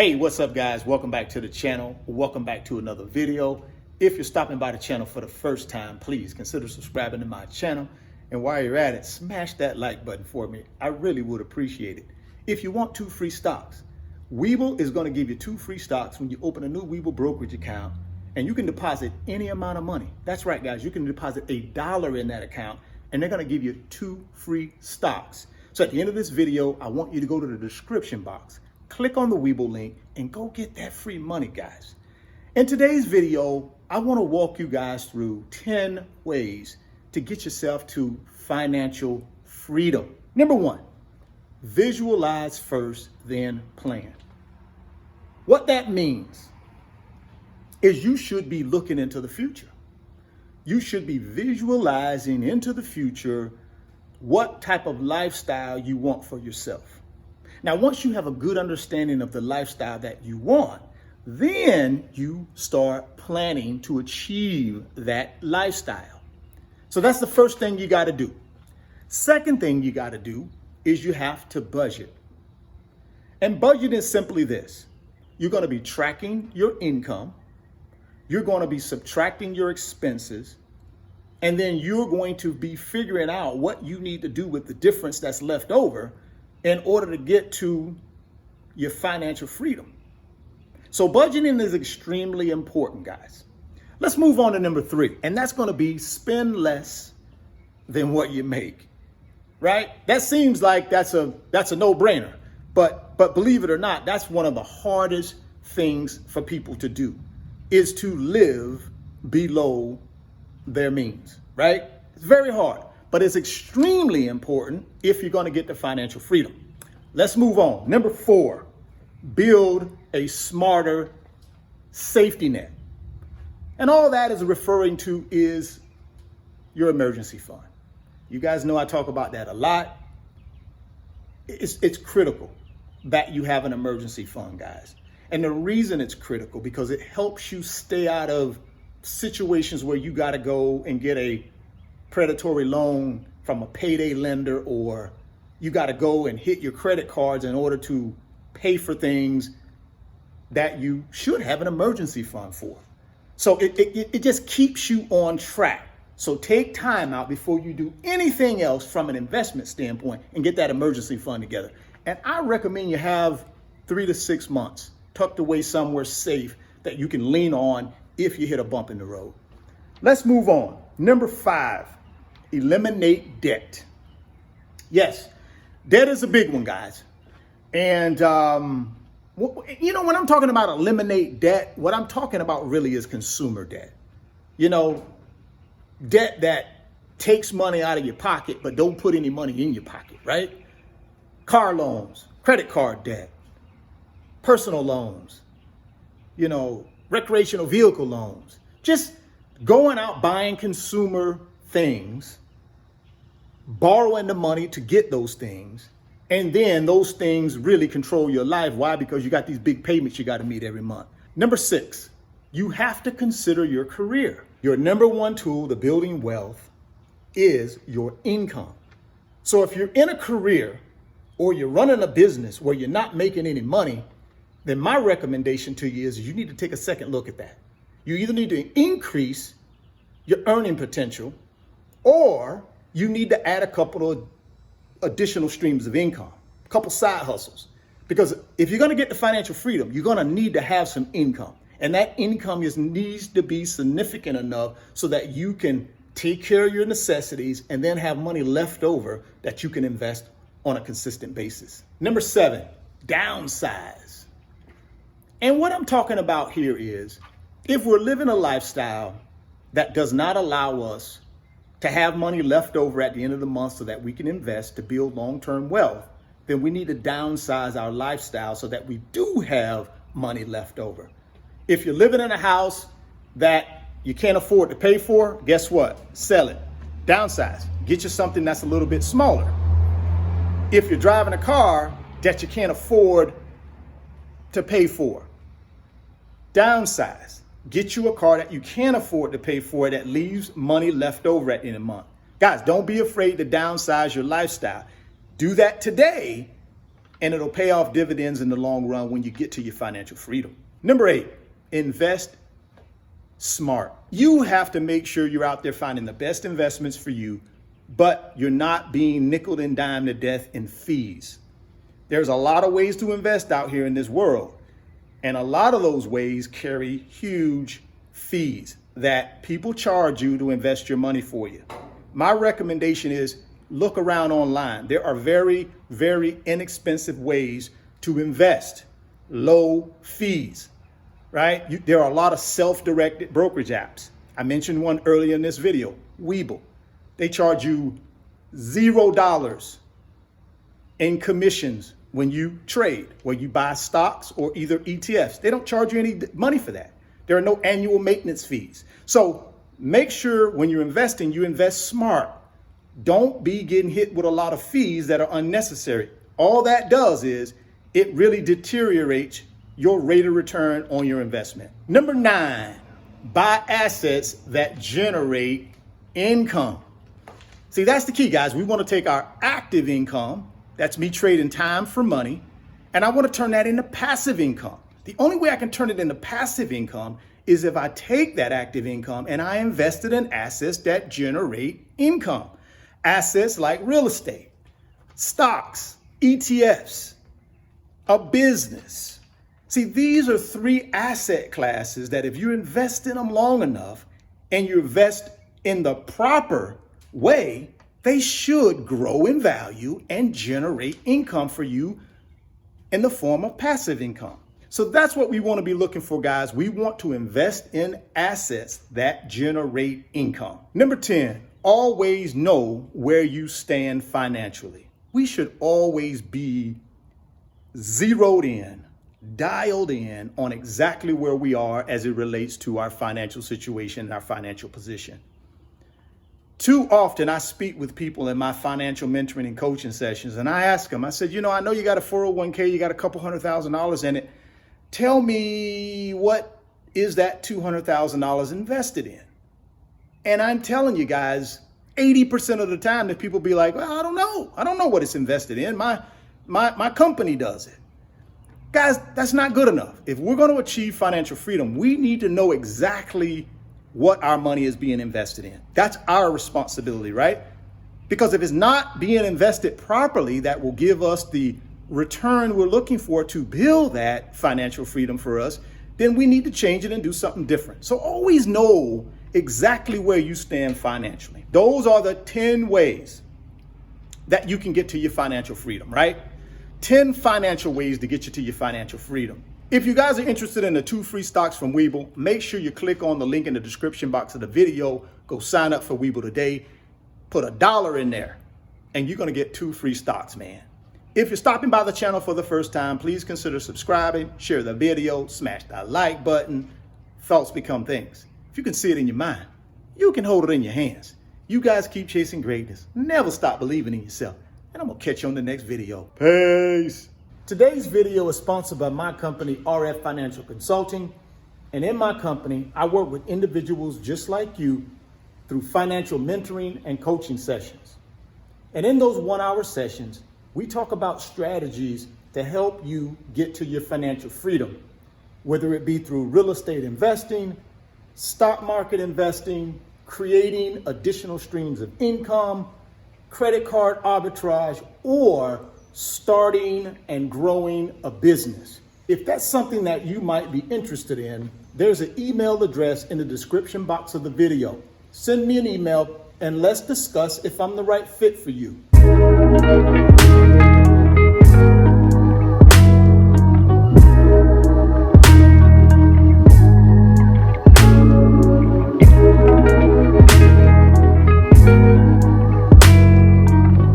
Hey, what's up guys? Welcome back to the channel. Welcome back to another video. If you're stopping by the channel for the first time, please consider subscribing to my channel. And while you're at it, smash that like button for me. I really would appreciate it. If you want 2 free stocks, Webull is going to give you 2 free stocks when you open a new Webull brokerage account, and you can deposit any amount of money. That's right, guys. You can deposit $1 in that account, and they're going to give you 2 free stocks. So at the end of this video, I want you to go to the description box, click on the Webull link, and go get that free money, guys. In today's video, I want to walk you guys through 10 ways to get yourself to financial freedom. Number 1, visualize first, then plan. What that means is you should be looking into the future. You should be visualizing into the future what type of lifestyle you want for yourself. Now, once you have a good understanding of the lifestyle that you want, then you start planning to achieve that lifestyle. So that's the first thing you got to do. Second thing you got to do is you have to budget. And budget is simply this. You're going to be tracking your income. You're going to be subtracting your expenses. And then you're going to be figuring out what you need to do with the difference that's left over in order to get to your financial freedom. So budgeting is extremely important, guys. Let's move on to number 3, and that's going to be spend less than what you make, right? That seems like that's a no-brainer, but believe it or not, that's one of the hardest things for people to do, is to live below their means, right? It's very hard, but it's extremely important if you're going to get to financial freedom. Let's move on. Number 4, build a smarter safety net. And all that is referring to is your emergency fund. You guys know I talk about that a lot. It's critical that you have an emergency fund, guys. And the reason it's critical because it helps you stay out of situations where you got to go and get a predatory loan from a payday lender, or you got to go and hit your credit cards in order to pay for things that you should have an emergency fund for. So it just keeps you on track. So take time out before you do anything else from an investment standpoint and get that emergency fund together. And I recommend you have 3 to 6 months tucked away somewhere safe that you can lean on if you hit a bump in the road. Let's move on. Number 5, eliminate debt. Yes, debt is a big one, guys. And, you know, when I'm talking about eliminate debt, what I'm talking about really is consumer debt. You know, debt that takes money out of your pocket, but don't put any money in your pocket, right? Car loans, credit card debt, personal loans, you know, recreational vehicle loans, just going out buying consumer things, borrowing the money to get those things. And then those things really control your life. Why? Because you got these big payments you got to meet every month. Number 6, you have to consider your career. Your number 1 tool to building wealth is your income. So if you're in a career or you're running a business where you're not making any money, then my recommendation to you is you need to take a second look at that. You either need to increase your earning potential, or you need to add a couple of additional streams of income, a couple side hustles. Because if you're going to get to financial freedom, you're going to need to have some income. And that income needs to be significant enough so that you can take care of your necessities and then have money left over that you can invest on a consistent basis. Number 7, downsize. And what I'm talking about here is if we're living a lifestyle that does not allow us to have money left over at the end of the month so that we can invest to build long-term wealth, then we need to downsize our lifestyle so that we do have money left over. If you're living in a house that you can't afford to pay for, guess what? Sell it. Downsize. Get you something that's a little bit smaller. If you're driving a car that you can't afford to pay for, downsize. Get you a car that you can afford to pay for that leaves money left over at the end of the month. Guys, don't be afraid to downsize your lifestyle. Do that today and it'll pay off dividends in the long run when you get to your financial freedom. Number 8, invest smart. You have to make sure you're out there finding the best investments for you, but you're not being nickeled and dimed to death in fees. There's a lot of ways to invest out here in this world, and a lot of those ways carry huge fees that people charge you to invest your money for you. My recommendation is look around online. There are very, very inexpensive ways to invest, low fees, right? There are a lot of self-directed brokerage apps. I mentioned one earlier in this video, Webull. They charge you $0 in commissions when you trade, when you buy stocks or either ETFs. They don't charge you any money for that. There are no annual maintenance fees. So make sure when you're investing, you invest smart. Don't be getting hit with a lot of fees that are unnecessary. All that does is it really deteriorates your rate of return on your investment. Number 9, buy assets that generate income. See, that's the key, guys. We want to take our active income, that's me trading time for money, and I want to turn that into passive income. The only way I can turn it into passive income is if I take that active income and I invest it in assets that generate income. Assets like real estate, stocks, ETFs, a business. See, these are 3 asset classes that if you invest in them long enough and you invest in the proper way, they should grow in value and generate income for you in the form of passive income. So that's what we want to be looking for, guys. We want to invest in assets that generate income. Number 10, always know where you stand financially. We should always be zeroed in, dialed in on exactly where we are as it relates to our financial situation and our financial position. Too often I speak with people in my financial mentoring and coaching sessions, and I ask them, I said, I know you got a 401k, you got a couple $100,000 in it. Tell me, what is that $200,000 invested in? And I'm telling you guys, 80% of the time that people be like, well, I don't know. I don't know what it's invested in. My company does it. Guys, that's not good enough. If we're going to achieve financial freedom, we need to know exactly what our money is being invested in. That's our responsibility, right? Because if it's not being invested properly, that will give us the return we're looking for to build that financial freedom for us, then we need to change it and do something different. So always know exactly where you stand financially. Those are the 10 ways that you can get to your financial freedom, right? 10 financial ways to get you to your financial freedom. If you guys are interested in the 2 free stocks from Webull, make sure you click on the link in the description box of the video. Go sign up for Webull today. Put $1 in there and you're going to get 2 free stocks, man. If you're stopping by the channel for the first time, please consider subscribing, share the video, smash that like button. Thoughts become things. If you can see it in your mind, you can hold it in your hands. You guys keep chasing greatness. Never stop believing in yourself. And I'm going to catch you on the next video. Peace. Today's video is sponsored by my company, RF Financial Consulting. And in my company, I work with individuals just like you through financial mentoring and coaching sessions. And in those 1-hour sessions, we talk about strategies to help you get to your financial freedom, whether it be through real estate investing, stock market investing, creating additional streams of income, credit card arbitrage, or starting and growing a business. If that's something that you might be interested in, there's an email address in the description box of the video. Send me an email and let's discuss if I'm the right fit for you.